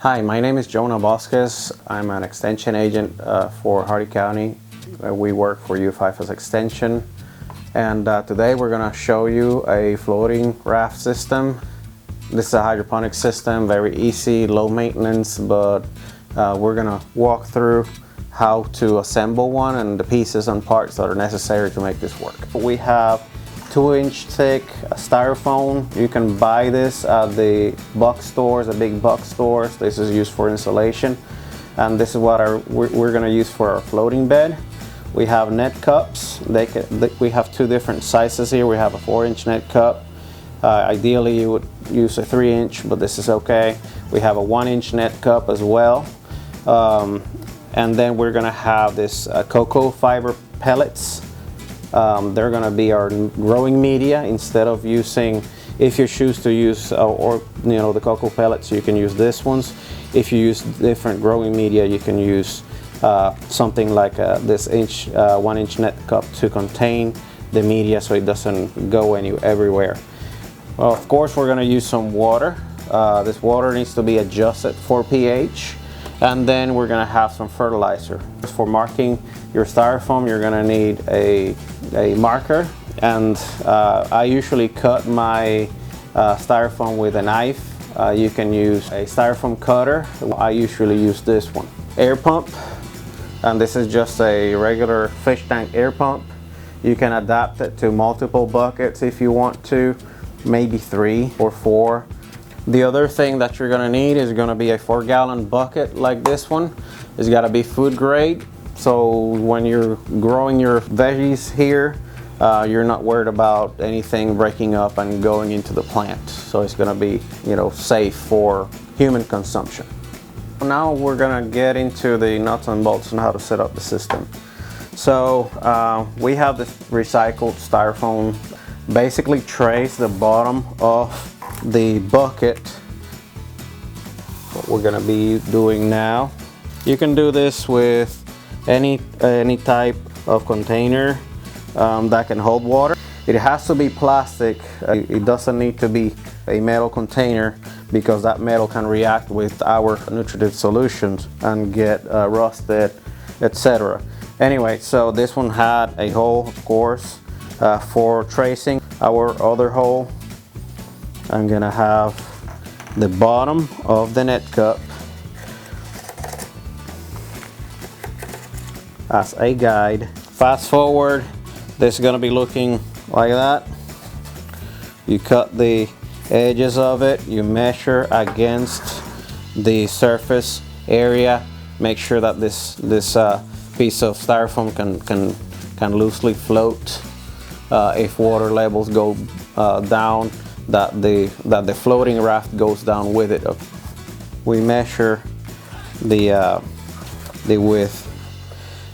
Hi, my name is Jonah Vasquez. I'm an extension agent for Hardy County. We work for U5 as Extension. And today we're going to show you a floating raft system. This is a hydroponic system, very easy, low maintenance, but we're going to walk through how to assemble one and the pieces and parts that are necessary to make this work. We have 2-inch thick styrofoam. You can buy this at the box stores, the big box stores. This is used for insulation, and this is what we're going to use for our floating bed. We have net cups. We have two different sizes here. We have a 4-inch net cup. Ideally you would use a 3-inch, but this is okay. We have a 1-inch net cup as well, and then we're going to have this cocoa fiber pellets. They're going to be our growing media. Instead of using, if you choose to use the cocoa pellets, you can use this ones. If you use different growing media, you can use something like this 1-inch net cup to contain the media so it doesn't go everywhere. Well, of course we're going to use some water. This water needs to be adjusted for pH, and then we're going to have some fertilizer. For marking your styrofoam, you're going to need a marker, and I usually cut my styrofoam with a knife. You can use a styrofoam cutter. I usually use this one. Air pump, and this is just a regular fish tank air pump. You can adapt it to multiple buckets if you want to, maybe 3 or 4. The other thing that you're going to need is going to be a 4-gallon bucket like this one. It's got to be food grade, so when you're growing your veggies here, you're not worried about anything breaking up and going into the plant. So it's going to be, safe for human consumption. Now we're going to get into the nuts and bolts and how to set up the system. So we have this recycled styrofoam. Basically trace the bottom of the bucket. What we're going to be doing now. You can do this with any type of container that can hold water. It has to be plastic. It doesn't need to be a metal container, because that metal can react with our nutritive solutions and get rusted, etc. Anyway, so this one had a hole, of course, for tracing. Our other hole, I'm gonna have the bottom of the net cup as a guide. Fast forward, this is gonna be looking like that. You cut the edges of it, you measure against the surface area, make sure that this piece of styrofoam can loosely float. If water levels go down, that the floating raft goes down with it. We measure the width.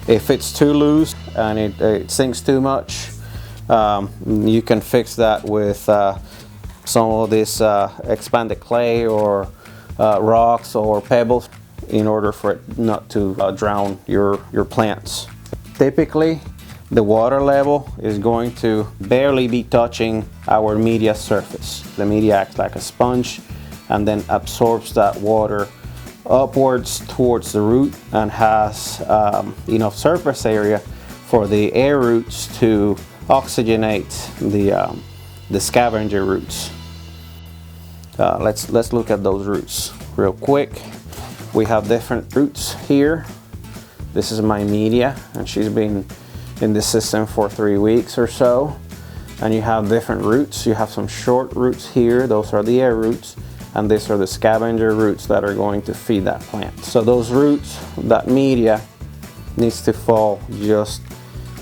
If it's too loose and it sinks too much, you can fix that with some of this expanded clay or rocks or pebbles in order for it not to drown your plants. Typically, the water level is going to barely be touching our media surface. The media acts like a sponge and then absorbs that water upwards towards the root and has enough surface area for the air roots to oxygenate the scavenger roots. Let's look at those roots real quick. We have different roots here. This is my media, and she's been in this system for 3 weeks or so. And you have different roots. You have some short roots here. Those are the air roots, and these are the scavenger roots that are going to feed that plant. So those roots, that media needs to fall just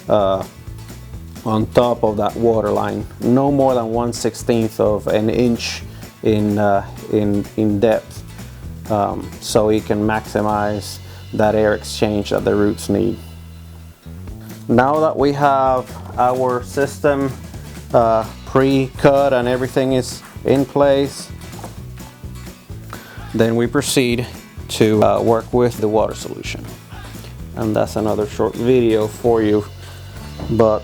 on top of that water line, no more than 1/16 of an inch in depth, so it can maximize that air exchange that the roots need. Now that we have our system pre-cut and everything is in place, then we proceed to work with the water solution. And that's another short video for you, but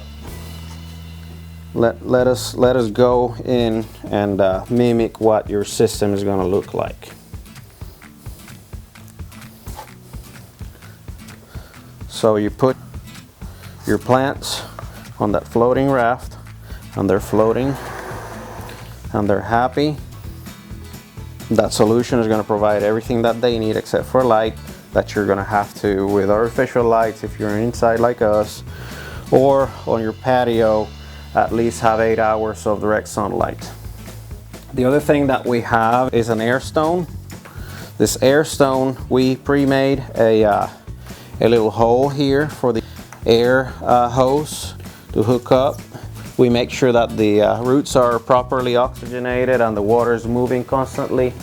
let us go in and mimic what your system is going to look like. So you put your plants on that floating raft, and they're floating and they're happy. That solution is going to provide everything that they need except for light, that you're going to have to with artificial lights if you're inside like us, or on your patio at least have 8 hours of direct sunlight. The other thing that we have is an air stone. This air stone, we pre-made a little hole here for the air hose to hook up. We make sure that the roots are properly oxygenated and the water is moving constantly.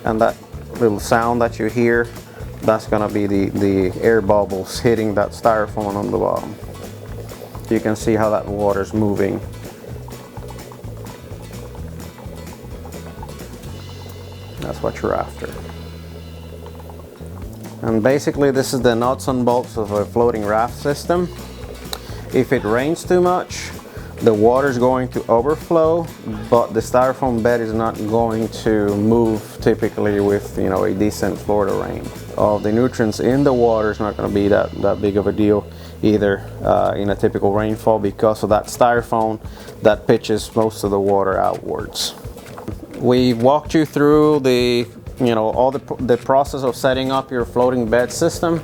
And that little sound that you hear, that's going to be the air bubbles hitting that styrofoam on the bottom. You can see how that water is moving. That's what you're after. And basically this is the nuts and bolts of a floating raft system. If it rains too much, the water is going to overflow, but the styrofoam bed is not going to move typically with, you know, a decent Florida rain. The nutrients in the water is not going to be that big of a deal either in a typical rainfall, because of that styrofoam that pitches most of the water outwards. We walked you through all the process of setting up your floating bed system.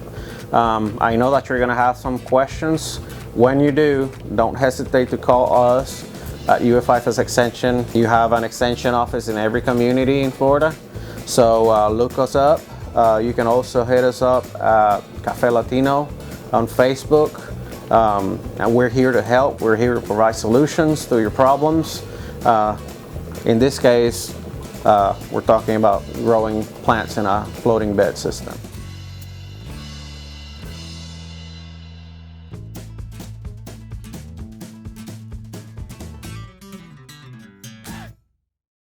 I know that you're going to have some questions. When you do, don't hesitate to call us at UF5 Extension. You have an extension office in every community in Florida, so look us up. You can also hit us up at Cafe Latino on Facebook, and we're here to help. We're here to provide solutions to your problems. In this case, we're talking about growing plants in a floating bed system.